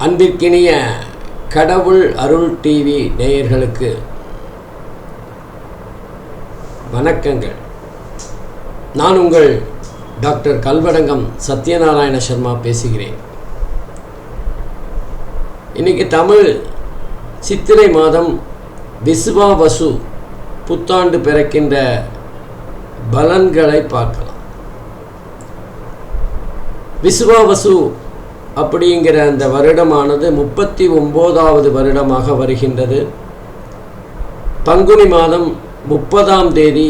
அன்பிற்கினிய கடவுள் அருள் டிவி நேயர்களுக்கு வணக்கங்கள். நான் உங்கள் டாக்டர் கல்வடங்கம் சத்யநாராயண சர்மா பேசுகிறேன். இன்றைக்கி தமிழ் சித்திரை மாதம் விசுவாவசு புத்தாண்டு பிறக்கின்ற பலன்களை பார்க்கலாம். விசுவாவசு அப்படிங்கிற அந்த வருடமானது 39வது வருடமாக வருகின்றது. பங்குனி மாதம் 30ஆம் தேதி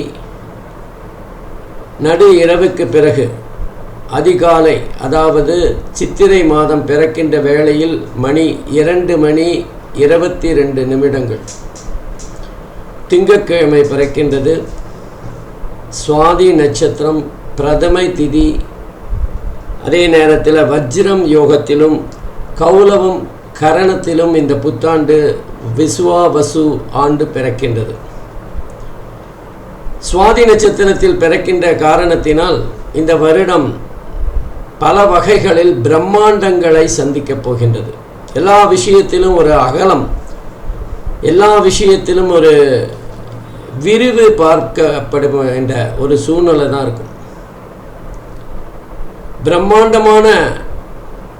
நடு இரவுக்கு பிறகு அதிகாலை, அதாவது சித்திரை மாதம் பிறக்கின்ற வேளையில் மணி 2:22 திங்கட்கிழமை பிறக்கின்றது. சுவாதி நட்சத்திரம், பிரதமை திதி, அதே நேரத்தில் வஜ்ரம் யோகத்திலும் கௌலவம் கரணத்திலும் இந்த புத்தாண்டு விசுவாவசு ஆண்டு பிறக்கின்றது. சுவாதி நட்சத்திரத்தில் பிறக்கின்ற காரணத்தினால் இந்த வருடம் பல வகைகளில் பிரம்மாண்டங்களை சந்திக்கப் போகின்றது. எல்லா விஷயத்திலும் ஒரு அகலம், எல்லா விஷயத்திலும் ஒரு விரிவு பார்க்கப்படும் என்ற ஒரு சூழ்நிலை தான் இருக்கும். பிரம்மாண்டமான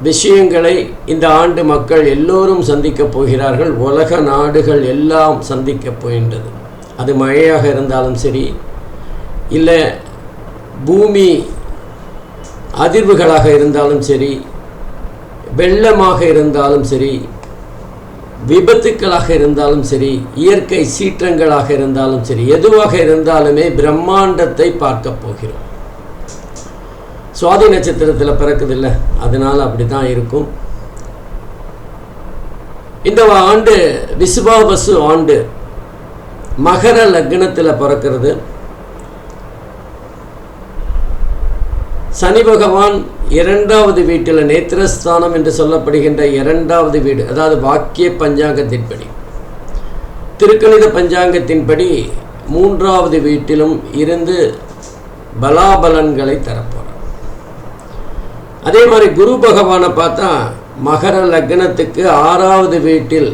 விஷயங்களை இந்த ஆண்டு மக்கள் எல்லோரும் சந்திக்கப் போகிறார்கள். உலக நாடுகள் எல்லாம் சந்திக்கப் போகின்றது. அது மழையாக இருந்தாலும் சரி, இல்லை பூமி அதிர்வுகளாக இருந்தாலும் சரி, வெள்ளமாக இருந்தாலும் சரி, விபத்துக்களாக இருந்தாலும் சரி, இயற்கை சீற்றங்களாக இருந்தாலும் சரி, எதுவாக இருந்தாலுமே பிரம்மாண்டத்தை பார்க்க போகிறோம். சுவாதி நட்சத்திரத்தில் பிறக்குதில்ல, அதனால் அப்படி தான் இருக்கும். இந்த ஆண்டு விசுவாவசு ஆண்டு மகர லக்னத்தில் பிறக்கிறது. சனி பகவான் 2வது வீட்டில், நேத்திரஸ்தானம் என்று சொல்லப்படுகின்ற 2வது வீடு, அதாவது வாக்கிய பஞ்சாங்கத்தின்படி, திருக்கணித பஞ்சாங்கத்தின்படி 3வது வீட்டிலும் இருந்து பலாபலன்களை தரப்போகிறார். அதே மாதிரி குரு பகவானை பார்த்தா மகர லக்னத்துக்கு 6வது வீட்டில்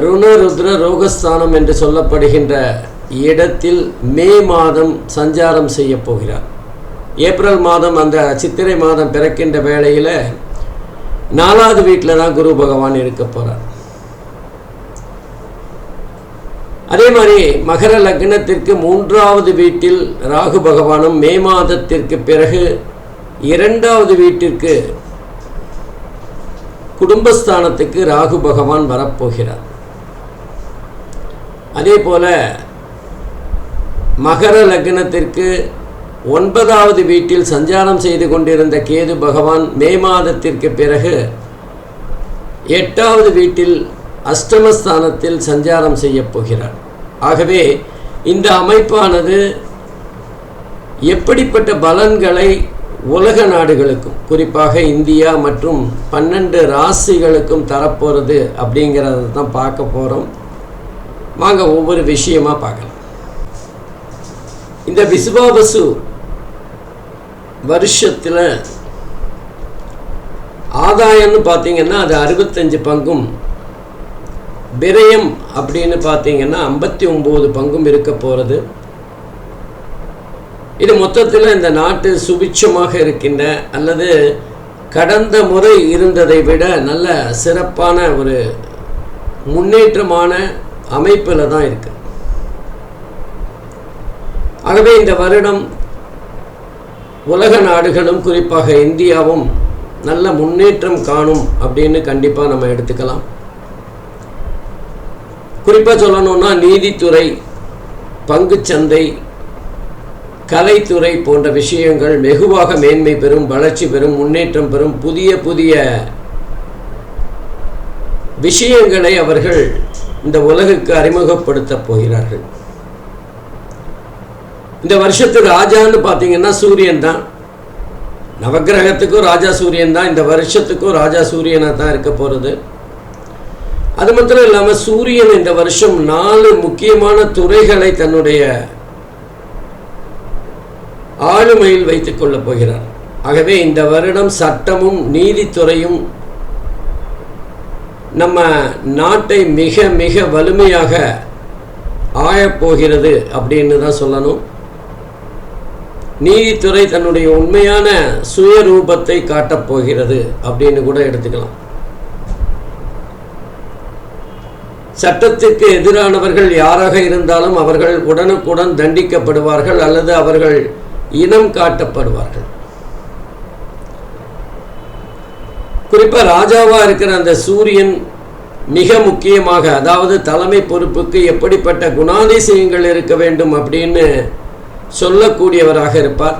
ருணருத்ர ரோகஸ்தானம் என்று சொல்லப்படுகின்ற இடத்தில் மே மாதம் சஞ்சாரம் செய்ய போகிறார். ஏப்ரல் மாதம், அந்த சித்திரை மாதம் பிறக்கின்ற வேளையில் 4வது வீட்டில் தான் குரு பகவான் இருக்க போகிறார். அதே மாதிரி மகர லக்னத்திற்கு 3வது வீட்டில் ராகு பகவானும், மே மாதத்திற்கு பிறகு 2வது வீட்டிற்கு குடும்பஸ்தானத்துக்கு ராகு பகவான் வரப்போகிறார். அதே போல மகர லக்னத்திற்கு 9வது வீட்டில் சஞ்சாரம் செய்து கொண்டிருந்த கேது பகவான் மே மாதத்திற்கு பிறகு 8வது வீட்டில் அஷ்டமஸ்தானத்தில் சஞ்சாரம் செய்ய போகிறார். ஆகவே இந்த அமைப்பானது எப்படிப்பட்ட பலன்களை உலக நாடுகளுக்கும், குறிப்பாக இந்தியா மற்றும் 12 ராசிகளுக்கும் தரப்போகிறது அப்படிங்கிறத தான் பார்க்க போகிறோம். வாங்க ஒவ்வொரு விஷயமாக பார்க்கலாம். இந்த விசுவாவசு வருஷத்தில் ஆதாயம்னு பார்த்தீங்கன்னா அது 65 பங்கும், விரயம் அப்படின்னு பார்த்தீங்கன்னா 59 பங்கும் இருக்க போகிறது. இது மொத்தத்தில் இந்த நாட்டு சுபிட்சமாக இருக்கின்ற, அல்லது கடந்த முறை இருந்ததை விட நல்ல சிறப்பான ஒரு முன்னேற்றமான அமைப்பில் தான் இருக்கு. ஆகவே இந்த வருடம் உலக நாடுகளும் குறிப்பாக இந்தியாவும் நல்ல முன்னேற்றம் காணும் அப்படின்னு கண்டிப்பாக நம்ம எடுத்துக்கலாம். குறிப்பாக சொல்லணும்னா நீதித்துறை, பங்குச்சந்தை, கலைத்துறை போன்ற விஷயங்கள் வெகுவாக மேன்மை பெறும், வளர்ச்சி பெறும், முன்னேற்றம் பெறும். புதிய புதிய விஷயங்களை அவர்கள் இந்த உலகுக்கு அறிமுகப்படுத்த போகிறார்கள். இந்த வருஷத்துக்கு ராஜான்னு பார்த்தீங்கன்னா சூரியன் தான். நவகிரகத்துக்கும் ராஜா சூரியன் தான். இந்த வருஷத்துக்கும் ராஜா சூரியனாக தான் இருக்க போகிறது. அது மாத்திரம் இல்லாமல் சூரியன் இந்த வருஷம் 4 முக்கியமான துறைகளை தன்னுடைய ஆளுமையில் வைத்துக் கொள்ளப் போகிறார். ஆகவே இந்த வருடம் சட்டமும் நீதித்துறையும் நம்ம நாட்டை மிக மிக வலிமையாக ஆயப்போகிறது அப்படின்னு தான் சொல்லணும். நீதித்துறை தன்னுடைய உண்மையான சுயரூபத்தை காட்டப்போகிறது அப்படின்னு கூட எடுத்துக்கலாம். சட்டத்திற்கு எதிரானவர்கள் யாராக இருந்தாலும் அவர்கள் உடனுக்குடன் தண்டிக்கப்படுவார்கள் அல்லது அவர்கள் இனம் காட்டப்படுவார்கள். குறிப்பாக ராஜாவாக இருக்கிற அந்த சூரியன் மிக முக்கியமாக, அதாவது தலைமை பொறுப்புக்கு எப்படிப்பட்ட குணாதிசயங்கள் இருக்க வேண்டும் அப்படின்னு சொல்லக்கூடியவராக இருப்பார்.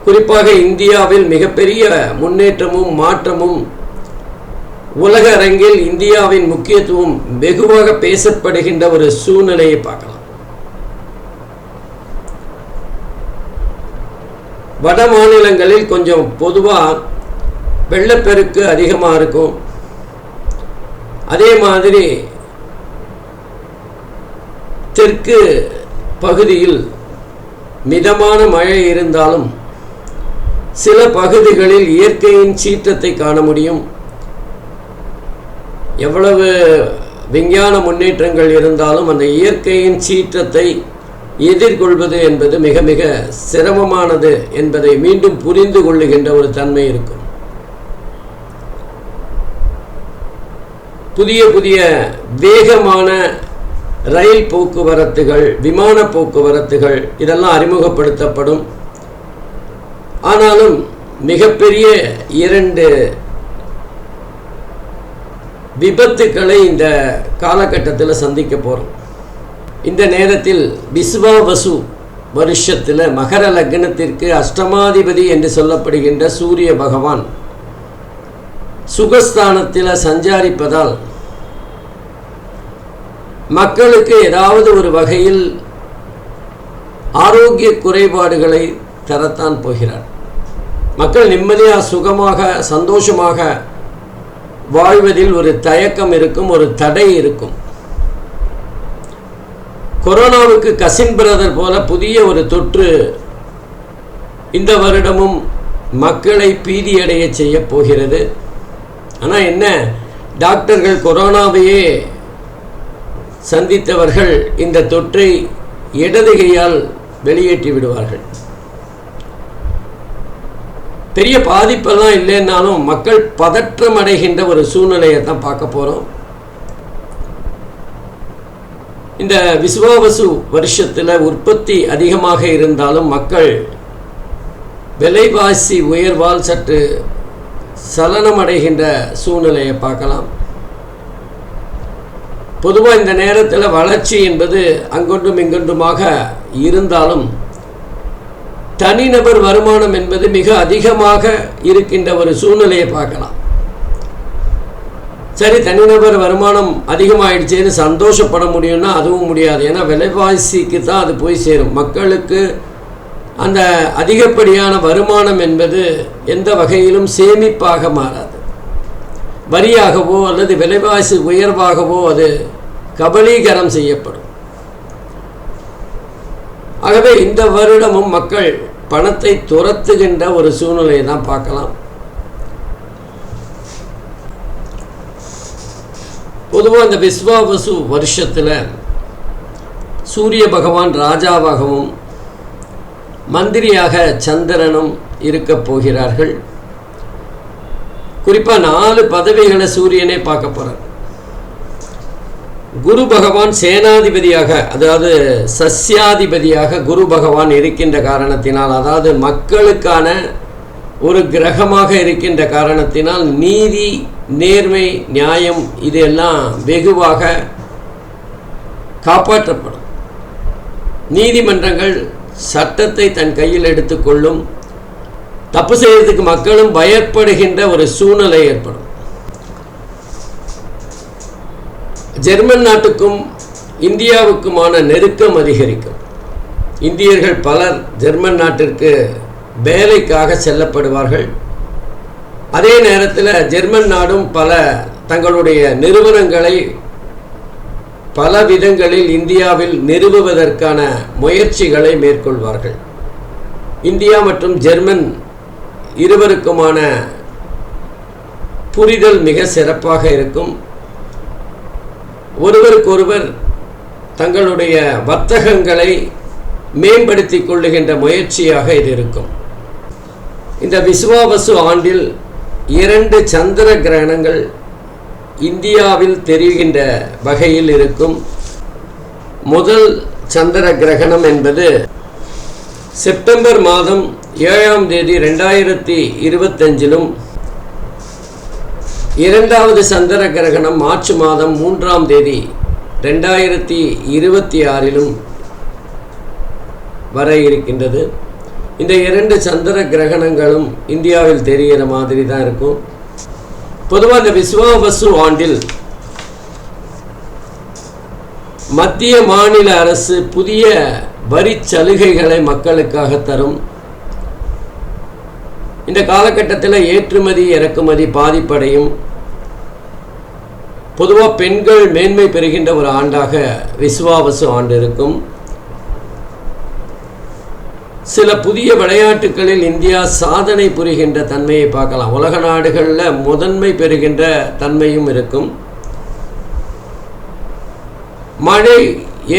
குறிப்பாக இந்தியாவில் மிகப்பெரிய முன்னேற்றமும் மாற்றமும், உலக அரங்கில் இந்தியாவின் முக்கியத்துவம் வெகுவாக பேசப்படுகின்ற ஒரு சூழ்நிலையை பார்க்கலாம். வட மாநிலங்களில் கொஞ்சம் பொதுவாக வெள்ளப்பெருக்கு அதிகமாக இருக்கும். அதே மாதிரி தெற்கு பகுதியில் மிதமான மழை இருந்தாலும் சில பகுதிகளில் இயற்கையின் சீற்றத்தை காண முடியும். எவ்வளவு விஞ்ஞான முன்னேற்றங்கள் இருந்தாலும் அந்த இயற்கையின் சீற்றத்தை எதிர்கொள்வது என்பது மிக மிக சிரமமானது என்பதை மீண்டும் புரிந்து கொள்ளுகின்ற ஒரு தன்மை இருக்கும். புதிய புதிய வேகமான ரயில் போக்குவரத்துகள், விமான போக்குவரத்துகள் இதெல்லாம் அறிமுகப்படுத்தப்படும். ஆனாலும் மிகப்பெரிய 2 விபத்துக்களை இந்த காலகட்டத்தில் சந்திக்க போகிறோம். இந்த நேரத்தில் விஸ்வாவசு வருஷத்தில் மகர லக்னத்திற்கு அஷ்டமாதிபதி என்று சொல்லப்படுகின்ற சூரிய பகவான் சுகஸ்தானத்தில் சஞ்சாரிப்பதால் மக்களுக்கு ஏதாவது ஒரு வகையில் ஆரோக்கிய குறைபாடுகளை தரத்தான் போகிறார். மக்கள் நிம்மதியாக சுகமாக சந்தோஷமாக வாழ்வதில் ஒரு தயக்கம் இருக்கும், ஒரு தடை இருக்கும். கொரோனாவுக்கு கசின் பிரதர் போல புதிய ஒரு தொற்று இந்த வருடமும் மக்களை பீதியடைய செய்ய போகிறது. ஆனால் என்ன, டாக்டர்கள் கொரோனாவையே சந்தித்தவர்கள் இந்த தொற்றை இடது கையால் வெளியேற்றி விடுவார்கள். பெரிய பாதிப்பெல்லாம் இல்லைன்னாலும் மக்கள் பதற்றம் அடைகின்ற ஒரு சூழ்நிலையை தான் பார்க்க போகிறோம். இந்த விஸ்வாவசு வருஷத்தில் உற்பத்தி அதிகமாக இருந்தாலும் மக்கள் விலைவாசி உயர்வால் சற்று சலனம் அடைகின்ற சூழ்நிலையை பார்க்கலாம். பொதுவாக இந்த நேரத்தில் வளர்ச்சி என்பது அங்கொன்றும் இங்கொன்றுமாக இருந்தாலும் தனிநபர் வருமானம் என்பது மிக அதிகமாக இருக்கின்ற ஒரு சூழ்நிலையை பார்க்கலாம். சரி, தனிநபர் வருமானம் அதிகமாகிடுச்சேன்னு சந்தோஷப்பட முடியும்னா அதுவும் முடியாது. ஏன்னா விலைவாசிக்கு தான் அது போய் சேரும். மக்களுக்கு அந்த அதிகப்படியான வருமானம் என்பது எந்த வகையிலும் சேமிப்பாக மாறாது. வரியாகவோ அல்லது விலைவாசி உயர்வாகவோ அது கபலீகரம் செய்யப்படும். ஆகவே இந்த வருடமும் மக்கள் பணத்தை துரத்துகின்ற ஒரு சூழ்நிலையை தான் பார்க்கலாம். பொதுவாக இந்த விஸ்வாவசு வருஷத்தில் சூரிய பகவான் ராஜாவாகவும் மந்திரியாக சந்திரனும் இருக்க போகிறார்கள். குறிப்பாக 4 பதவிகளை சூரியனே பார்க்க போகிறார். குரு பகவான் சேனாதிபதியாக, அதாவது சஸ்யாதிபதியாக குரு பகவான் இருக்கின்ற காரணத்தினால், அதாவது மக்களுக்கான ஒரு கிரகமாக இருக்கின்ற காரணத்தினால் நீதி, நேர்மை, நியாயம் இதெல்லாம் வெகுவாக காப்பாற்றப்படும். நீதிமன்றங்கள் சட்டத்தை தன் கையில் எடுத்துக்கொள்ளும். தப்பு செய்யறதுக்கு மக்களும் பயப்படுகின்ற ஒரு சூழ்நிலை ஏற்படும். ஜெர்மன் நாட்டுக்கும் இந்தியாவுக்குமான நெருக்கம் அதிகரிக்கும். இந்தியர்கள் பலர் ஜெர்மன் நாட்டிற்கு வேலைக்காக செல்லப்படுவார்கள். அதே நேரத்தில் ஜெர்மன் நாடும் பல தங்களுடைய நிறுவனங்களை பல விதங்களில் இந்தியாவில் நிறுவுவதற்கான முயற்சிகளை மேற்கொள்வார்கள். இந்தியா மற்றும் ஜெர்மன் இருவருக்குமான புரிதல் மிக சிறப்பாக இருக்கும். ஒருவருக்கொருவர் தங்களுடைய வர்த்தகங்களை மேம்படுத்தி கொள்ளுகின்ற முயற்சியாக இது இருக்கும். இந்த விஸ்வாவசு ஆண்டில் 2 சந்திர கிரகணங்கள் இந்தியாவில் தெரிகின்ற வகையில் இருக்கும். முதல் சந்திர கிரகணம் என்பது செப்டம்பர் மாதம் 7ஆம் தேதி 2025 இரண்டாவது சந்திர கிரகணம் மார்ச் மாதம் 3ஆம் தேதி 2026 வர இருக்கின்றது. இந்த 2 சந்திர கிரகணங்களும் இந்தியாவில் தெரிகிற மாதிரி தான் இருக்கும். பொதுவாக இந்த விஸ்வாவசு ஆண்டில் மத்திய மாநில அரசு புதிய வரி சலுகைகளை மக்களுக்காக தரும். இந்த காலகட்டத்தில் ஏற்றுமதி இறக்குமதி பாதிப்படையும். பொதுவாக பெண்கள் மேன்மை பெறுகின்ற ஒரு ஆண்டாக விஸ்வாவசு ஆண்டு இருக்கும். சில புதிய விளையாட்டுகளில் இந்தியா சாதனை புரிகின்ற தன்மையை பார்க்கலாம். உலக நாடுகளில் முதன்மை பெறுகின்ற தன்மையும் இருக்கும். மழை,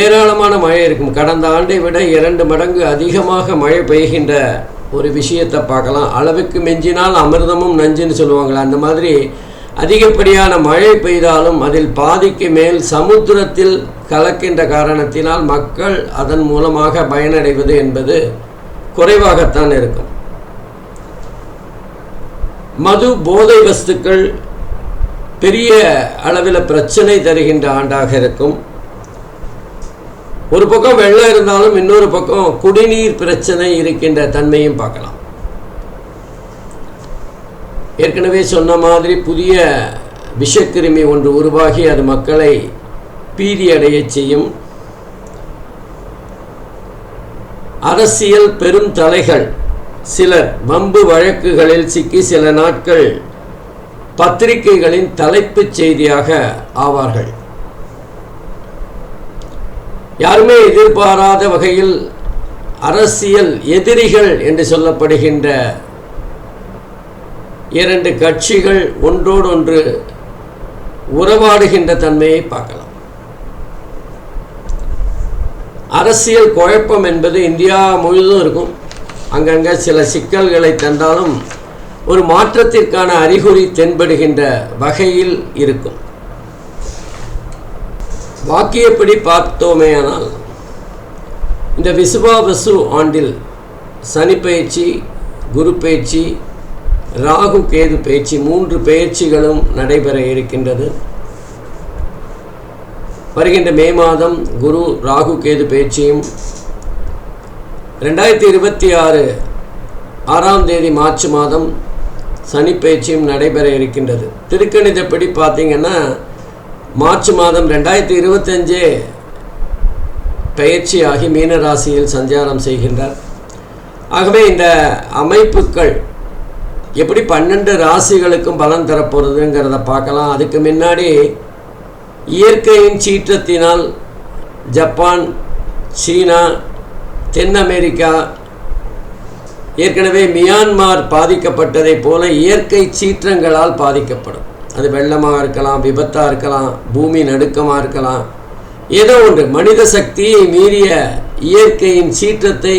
ஏராளமான மழை இருக்கும். கடந்த ஆண்டை விட 2 மடங்கு அதிகமாக மழை பெய்கின்ற ஒரு விஷயத்தை பார்க்கலாம். அளவுக்கு மிஞ்சினால் அமிர்தமும் நஞ்சுன்னு சொல்லுவாங்களே, அந்த மாதிரி அதிகப்படியான மழை பெய்தாலும் அதில் பாதிக்கு மேல் சமுத்திரத்தில் கலக்கின்ற காரணத்தினால் மக்கள் அதன் மூலமாக பயனடைவது என்பது குறைவாகத்தான் இருக்கும். மது, போதை வஸ்துக்கள் பெரிய அளவில் பிரச்சனை தருகின்ற ஆண்டாக இருக்கும். ஒரு பக்கம் வெள்ளம் இருந்தாலும் இன்னொரு பக்கம் குடிநீர் பிரச்சனை இருக்கின்ற தன்மையும் பார்க்கலாம். ஏற்கனவே சொன்ன மாதிரி புதிய விஷக்கிருமி ஒன்று உருவாகி அது மக்களை பீதியடைய செய்யும். அரசியல் பெரும் தலைகள் சிலர் வம்பு வழக்குகளில் சிக்கி சில நாட்கள் பத்திரிகைகளின் தலைப்புச் செய்தியாக ஆவார்கள். யாருமே எதிர்பாராத வகையில் அரசியல் எதிரிகள் என்று சொல்லப்படுகின்ற 2 கட்சிகள் ஒன்றோடொன்று உறவாடுகின்ற தன்மையை பார்க்கலாம். அரசியல் குழப்பம் என்பது இந்தியா முழுவதும் இருக்கும். அங்கங்கே சில சிக்கல்களை தந்தாலும் ஒரு மாற்றத்திற்கான அறிகுறி தென்படுகின்ற வகையில் இருக்கும். வாக்கியப்படி பார்த்தோமேயானால் இந்த விஸ்வாவசு ஆண்டில் சனி பயிற்சி, குரு பயிற்சி, ராகு கேது பயிற்சி 3 பயிற்சிகளும் நடைபெற இருக்கின்றது. வருகின்ற மே மாதம் குரு ராகு கேது பயிற்சியும், 2026 6ஆம் தேதி மார்ச் மாதம் சனி பயிற்சியும் நடைபெற இருக்கின்றது. திருக்கணிதப்படி பார்த்தீங்கன்னா மார்ச் மாதம் 2025 பயிற்சியாகி மீன ராசியில் சஞ்சாரம் செய்கின்றார். ஆகவே இந்த அமைப்புகள் எப்படி 12 ராசிகளுக்கும் பலன் தரப்போகிறதுங்கிறத பார்க்கலாம். அதுக்கு முன்னாடி இயற்கையின் சீற்றத்தினால் ஜப்பான், சீனா, தென் அமெரிக்கா, ஏற்கனவே மியான்மார் பாதிக்கப்பட்டதை போல இயற்கை சீற்றங்களால் பாதிக்கப்படும். அது வெள்ளமாக இருக்கலாம், விபத்தாக இருக்கலாம், பூமி நடுக்கமாக இருக்கலாம், ஏதோ ஒன்று. மனித சக்தியை மீறிய இயற்கையின் சீற்றத்தை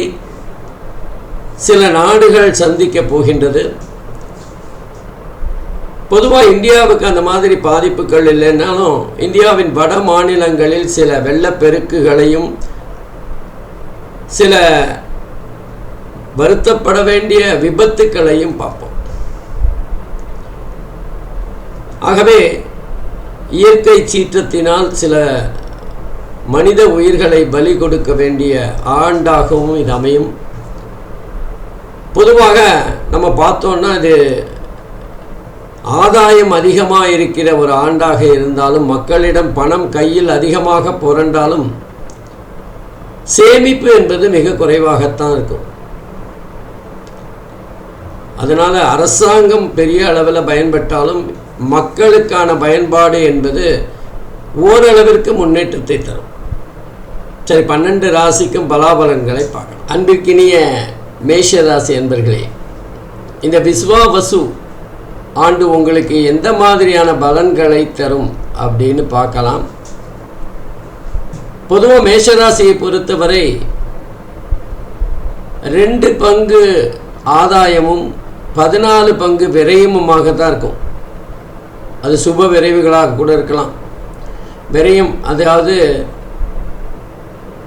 சில நாடுகள் சந்திக்க போகின்றது. பொதுவாக இந்தியாவுக்கு அந்த மாதிரி பாதிப்புகள் இல்லைன்னாலும் இந்தியாவின் வட மாநிலங்களில் சில வெள்ளப்பெருக்குகளையும் சில வருத்தப்பட வேண்டிய விபத்துக்களையும் பார்ப்போம். ஆகவே இயற்கை சீற்றத்தினால் சில மனித உயிர்களை பலி கொடுக்க வேண்டிய ஆண்டாகவும் இது அமையும். பொதுவாக நம்ம பார்த்தோன்னா அது ஆதாயம் அதிகமாக இருக்கிற ஒரு ஆண்டாக இருந்தாலும், மக்களிடம் பணம் கையில் அதிகமாக புரண்டாலும் சேமிப்பு என்பது மிக குறைவாகத்தான் இருக்கும். அதனால் அரசாங்கம் பெரிய அளவில் பயன்பட்டாலும் மக்களுக்கான பயன்பாடு என்பது ஓரளவிற்கு முன்னேற்றத்தை தரும். சரி, 12 ராசிக்கும் பலாபலன்களை பார்க்கலாம். அன்பிற்கினிய மேஷ ராசி என்பர்களே, இந்த விஸ்வாவசு ஆண்டு உங்களுக்கு எந்த மாதிரியான பலன்களை தரும் அப்படின்னு பார்க்கலாம். பொதுவாக மேஷராசியை பொறுத்தவரை 2 பங்கு ஆதாயமும் 14 பங்கு விரயமுமாக தான் இருக்கும். அது சுப விரைவுகளாக கூட இருக்கலாம். விரயம் அதாவது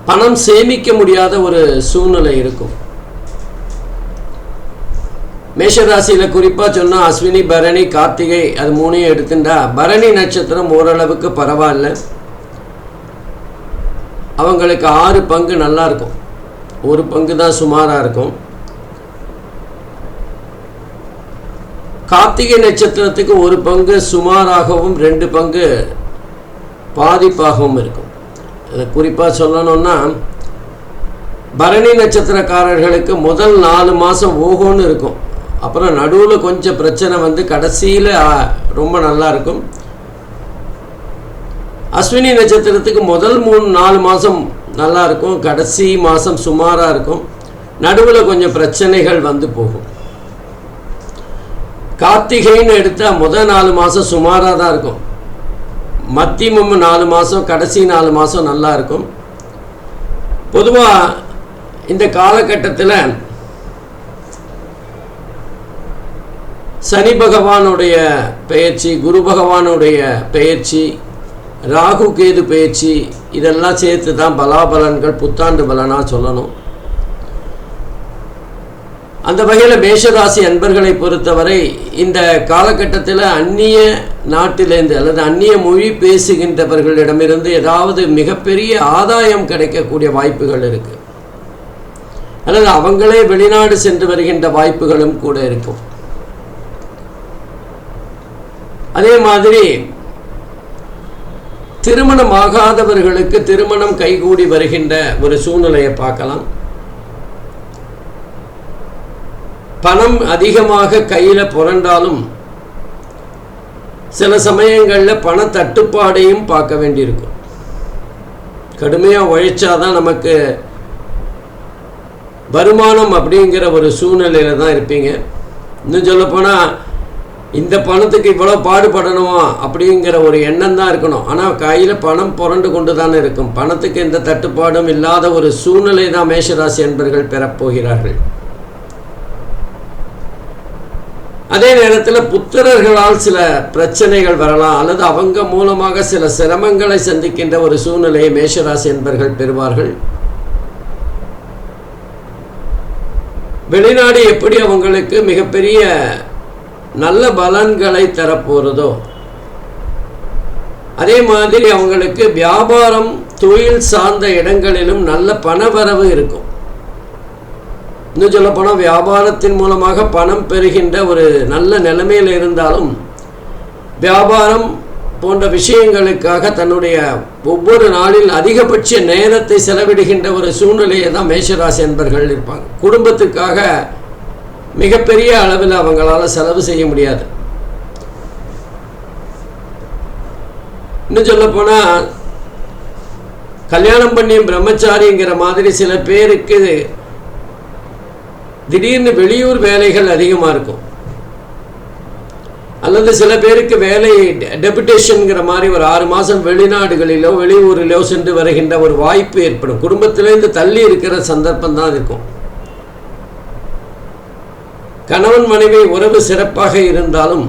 பணம் சேமிக்க முடியாத ஒரு சூழ்நிலை இருக்கும். மேஷராசியில் குறிப்பாக சொன்னால் அஸ்வினி, பரணி, கார்த்திகை அது 3ஐயும் எடுத்துட்டா பரணி நட்சத்திரம் ஓரளவுக்கு பரவாயில்ல. அவங்களுக்கு 6 பங்கு நல்லா இருக்கும், 1 பங்கு தான் சுமாராக இருக்கும். கார்த்திகை நட்சத்திரத்துக்கு 1 பங்கு சுமாராகவும் 2 பங்கு பாதிப்பாகவும் இருக்கும். அதை குறிப்பாக சொல்லணும்னா பரணி நட்சத்திரக்காரர்களுக்கு முதல் 4 மாதம் ஓஹோன்னு இருக்கும். அப்புறம் நடுவில் கொஞ்சம் பிரச்சனை வந்து கடைசியில் ரொம்ப நல்லா இருக்கும். அஸ்வினி நட்சத்திரத்துக்கு முதல் 3-4 மாதம் நல்லா இருக்கும், கடைசி மாதம் சுமாராக இருக்கும், நடுவில் கொஞ்சம் பிரச்சனைகள் வந்து போகும். கார்த்திகைன்னு எடுத்தால் முதல் 4 மாதம் சுமாராக தான் இருக்கும், மத்தியமும் 4 மாதம், கடைசி 4 மாதம் நல்லா இருக்கும். பொதுவாக இந்த காலகட்டத்தில் சனி பகவானுடைய பெயர்ச்சி, குரு பகவானுடைய பெயர்ச்சி, ராகு கேது பெயர்ச்சி இதெல்லாம் சேர்த்து தான் பலாபலன்கள் புத்தாண்டு பலனாக சொல்லணும். அந்த வகையில் மேஷராசி அன்பர்களை பொறுத்தவரை இந்த காலகட்டத்தில் அந்நிய நாட்டிலேருந்து அல்லது அந்நிய மொழி பேசுகின்றவர்களிடமிருந்து ஏதாவது மிகப்பெரிய ஆதாயம் கிடைக்கக்கூடிய வாய்ப்புகள் இருக்குது, அல்லது அவங்களே வெளிநாடு சென்று வருகின்ற வாய்ப்புகளும் கூட இருக்கும். அதே மாதிரி திருமணம் ஆகாதவர்களுக்கு திருமணம் கைகூடி வருகின்ற ஒரு சூழ்நிலையை பார்க்கலாம். பணம் அதிகமாக கையில் புரண்டாலும் சில சமயங்களில் பண தட்டுப்பாடையும் பார்க்க வேண்டியிருக்கும். கடுமையாக உழைச்சாதான் நமக்கு வருமானம் அப்படிங்கிற ஒரு சூழ்நிலையில் தான் இருப்பீங்க. இன்னும் சொல்லப்போனால் இந்த பணத்துக்கு இவ்வளோ பாடுபடணுமா அப்படிங்கிற ஒரு எண்ணம் தான் இருக்கணும். ஆனால் கையில் பணம் புரண்டு கொண்டு தானே இருக்கும். பணத்துக்கு எந்த தட்டுப்பாடும் இல்லாத ஒரு சூழ்நிலை தான் மேஷராசி என்பர்கள் பெறப்போகிறார்கள். அதே நேரத்தில் புத்திரர்களால் சில பிரச்சனைகள் வரலாம், அல்லது அவங்க மூலமாக சில சிரமங்களை சந்திக்கின்ற ஒரு சூழ்நிலையை மேஷராசி என்பர்கள் பெறுவார்கள். வெளிநாடு எப்படி அவங்களுக்கு மிகப்பெரிய நல்ல பலன்களை தரப்போகிறதோ அதே மாதிரி அவங்களுக்கு வியாபாரம், தொழில் சார்ந்த இடங்களிலும் நல்ல பணவரவு இருக்கும். இன்னும் சொல்லப்போனால் வியாபாரத்தின் மூலமாக பணம் பெறுகின்ற ஒரு நல்ல நிலைமையில் இருந்தாலும் வியாபாரம் போன்ற விஷயங்களுக்காக தன்னுடைய ஒவ்வொரு நாளில் அதிகபட்ச நேரத்தை செலவிடுகின்ற ஒரு சூழ்நிலையை தான் மேஷராசி என்பர்கள் இருப்பாங்க. குடும்பத்துக்காக மிகப்பெரிய அளவில் அவங்களால செலவு செய்ய முடியாது. இன்னும் சொல்லப்போனால் கல்யாணம் பண்ணி பிரம்மச்சாரிங்கிற மாதிரி சில பேருக்கு திடீர்னு வெளியூர் வேலைகள் அதிகமாக இருக்கும், அல்லது சில பேருக்கு வேலை டெபுடேஷன்ங்கிற மாதிரி ஒரு 6 மாதம் வெளிநாடுகளிலோ வெளியூரிலோ சென்று வருகின்ற ஒரு வாய்ப்பு ஏற்படும். குடும்பத்திலேருந்து தள்ளி இருக்கிற சந்தர்ப்பம் தான் இருக்கும். கணவன் மனைவி உறவு சிறப்பாக இருந்தாலும்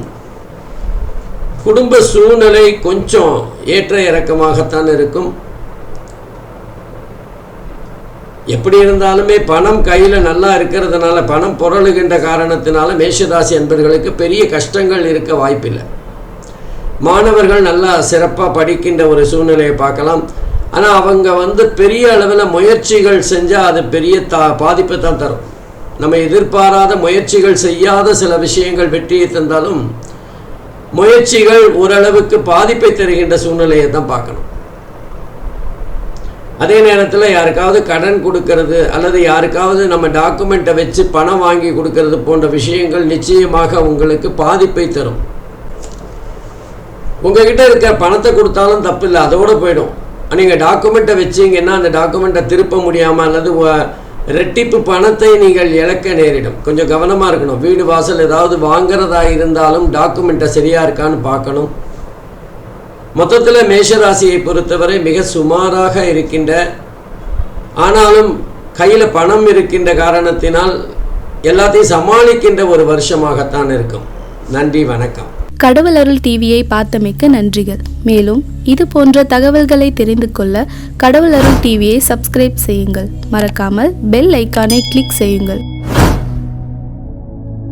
குடும்ப சூழ்நிலை கொஞ்சம் ஏற்ற இறக்கமாகத்தான் இருக்கும். எப்படி இருந்தாலுமே பணம் கையில் நல்லா இருக்கிறதுனால, பணம் புரளுகின்ற காரணத்தினால மேஷராசி என்பவர்களுக்கு பெரிய கஷ்டங்கள் இருக்க வாய்ப்பில்லை. மாணவர்கள் நல்லா சிறப்பாக படிக்கின்ற ஒரு சூழ்நிலையை பார்க்கலாம். ஆனால் அவங்க பெரிய அளவில் முயற்சிகள் செஞ்சால் அது பெரிய பாதிப்பை தான் தரும். நம்ம எதிர்பாராத முயற்சிகள் செய்யாத சில விஷயங்கள் வெற்றியை தந்தாலும் முயற்சிகள் ஓரளவுக்கு பாதிப்பை தருகின்ற சூழ்நிலையை தான் பார்க்கணும். அதே நேரத்தில் யாருக்காவது கடன் கொடுக்கறது அல்லது யாருக்காவது நம்ம டாக்குமெண்ட்டை வச்சு பணம் வாங்கி கொடுக்கறது போன்ற விஷயங்கள் நிச்சயமாக உங்களுக்கு பாதிப்பை தரும். உங்ககிட்ட இருக்க பணத்தை கொடுத்தாலும் தப்பு இல்லை, அதோடு போயிடும். நீங்கள் டாக்குமெண்ட்டை வச்சிங்கன்னா அந்த டாக்குமெண்ட்டை திருப்ப முடியாமல் அல்லது ரெட்டிப்பு பணத்தை நீங்கள் இழக்க நேரிடும். கொஞ்சம் கவனமாக இருக்கணும். வீடு வாசல் ஏதாவது வாங்கிறதா இருந்தாலும் டாக்குமெண்ட்டை சரியாக இருக்கான்னு பார்க்கணும். மொத்தத்தில் மேஷராசியை பொறுத்தவரை மிக சுமாராக இருக்கின்ற, ஆனாலும் கையில் பணம் இருக்கின்ற காரணத்தினால் எல்லாத்தையும் சமாளிக்கின்ற ஒரு வருஷமாகத்தான் இருக்கும். நன்றி, வணக்கம். கடவுள் அருள் டிவியை பார்த்தமைக்கு நன்றிகள். மேலும் இது போன்ற தகவல்களை தெரிந்து கொள்ள கடவுள் அருள் டிவியை சப்ஸ்கிரைப் செய்யுங்கள். மறக்காமல் பெல் ஐக்கானை கிளிக் செய்யுங்கள்.